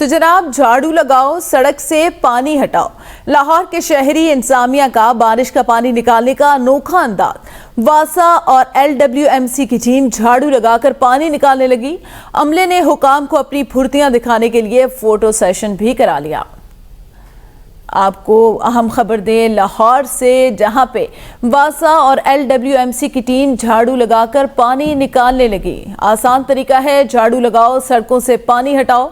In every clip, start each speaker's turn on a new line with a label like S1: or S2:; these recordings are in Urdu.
S1: تو جناب جھاڑو لگاؤ، سڑک سے پانی ہٹاؤ۔ لاہور کے شہری انتظامیہ کا بارش کا پانی نکالنے کا انوکھا انداز۔ واسا اور LWMC کی ٹیم جھاڑو لگا کر پانی نکالنے لگی۔ عملے نے حکام کو اپنی پھرتیاں دکھانے کے لیے فوٹو سیشن بھی کرا لیا۔ آپ کو اہم خبر دیں لاہور سے، جہاں پہ واسا اور LWMC کی ٹیم جھاڑو لگا کر پانی نکالنے لگی۔ آسان طریقہ ہے، جھاڑو لگاؤ، سڑکوں سے پانی ہٹاؤ۔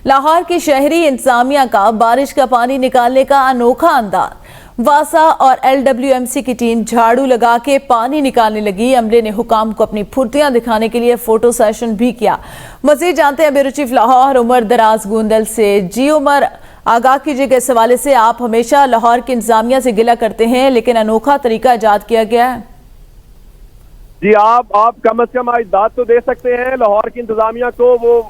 S1: لاہور کی شہری انتظامیہ کا بارش کا پانی نکالنے کا انوکھا انداز۔ واسا اور LWMC کی ٹیم جھاڑو لگا کے پانی نکالنے لگی۔ عملے نے حکام کو اپنی پھرتیاں دکھانے کے لیے فوٹو سیشن بھی کیا۔ مزید جانتے ہیں بیورو چیف لاہور عمر دراز گوندل سے۔ جی عمر، آگاہ کیجیے کہ اس حوالے سے آپ ہمیشہ لاہور کی انتظامیہ سے گلہ کرتے ہیں، لیکن انوکھا طریقہ ایجاد کیا گیا ہے۔
S2: جی آپ کم از کم داد تو دے سکتے ہیں لاہور کی انتظامیہ کو، وہ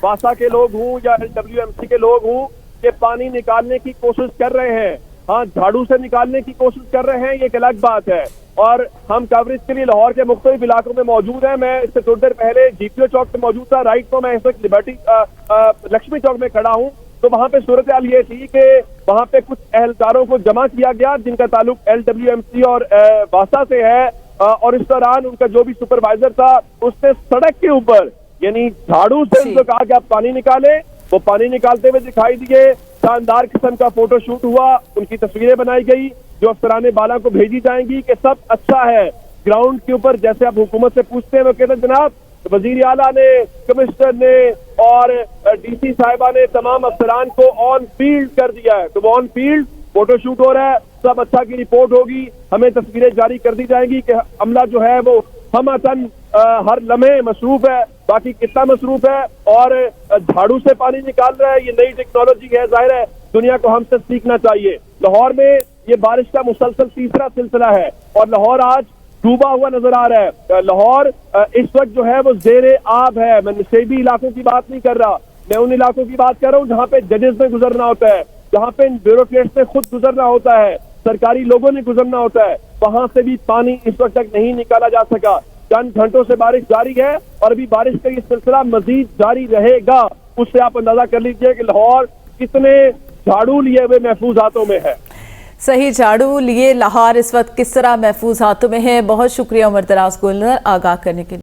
S2: واسا کے لوگ ہوں یا LWMC کے لوگ ہوں، کہ پانی نکالنے کی کوشش کر رہے ہیں۔ ہاں، جھاڑو سے نکالنے کی کوشش کر رہے ہیں، یہ ایک الگ بات ہے۔ اور ہم کوریج کے لیے لاہور کے مختلف علاقوں میں موجود ہیں۔ میں اس سے تھوڑی دیر پہلے GPO چوک پہ موجود تھا، رائٹ تو میں اس وقت لبرٹی لکشمی چوک میں کھڑا ہوں۔ تو وہاں پہ صورتحال یہ تھی کہ وہاں پہ کچھ اہلکاروں کو جمع کیا گیا جن کا تعلق LWMC اور واسا سے ہے، اور اس دوران ان کا جو بھی سپروائزر تھا اس نے سڑک کے اوپر یعنی جھاڑو سے ان کو کہا کہ آپ پانی نکالیں۔ وہ پانی نکالتے ہوئے دکھائی دیے، شاندار قسم کا فوٹو شوٹ ہوا، ان کی تصویریں بنائی گئی جو افسران بالا کو بھیجی جائیں گی کہ سب اچھا ہے۔ گراؤنڈ کے اوپر جیسے آپ حکومت سے پوچھتے ہیں وہ کہتے ہیں جناب وزیر اعلیٰ نے، کمشنر نے اور DC صاحبہ نے تمام افسران کو آن فیلڈ کر دیا ہے۔ تو وہ آن فیلڈ فوٹو شوٹ ہو رہا ہے، سب اچھا کی رپورٹ ہوگی، ہمیں تصویریں جاری کر دی جائیں گی کہ عملہ جو ہے وہ ہمتن ہر لمحے مصروف ہے۔ باقی کتنا مصروف ہے اور جھاڑو سے پانی نکال رہا ہے، یہ نئی ٹیکنالوجی ہے، ظاہر ہے دنیا کو ہم سے سیکھنا چاہیے۔ لاہور میں یہ بارش کا مسلسل تیسرا سلسلہ ہے اور لاہور آج ڈوبا ہوا نظر آ رہا ہے۔ لاہور اس وقت جو ہے وہ زیر آب ہے۔ میں نشیبی علاقوں کی بات نہیں کر رہا، میں ان علاقوں کی بات کر رہا ہوں جہاں پہ ججز میں گزرنا ہوتا ہے، جہاں پہ بیوروکریٹس سے خود گزرنا ہوتا ہے، سرکاری لوگوں نے گزرنا ہوتا ہے۔ وہاں سے بھی پانی اس وقت تک نہیں نکالا جا سکا۔ چند گھنٹوں سے بارش جاری ہے اور ابھی بارش کا یہ سلسلہ مزید جاری رہے گا۔ اس سے آپ اندازہ کر لیجئے کہ لاہور کتنے جھاڑو لیے ہوئے محفوظ ہاتھوں میں ہے۔
S1: صحیح، جھاڑو لیے لاہور اس وقت کس طرح محفوظ ہاتھوں میں ہے۔ بہت شکریہ عمر دراز گوندل آگاہ کرنے کے لیے۔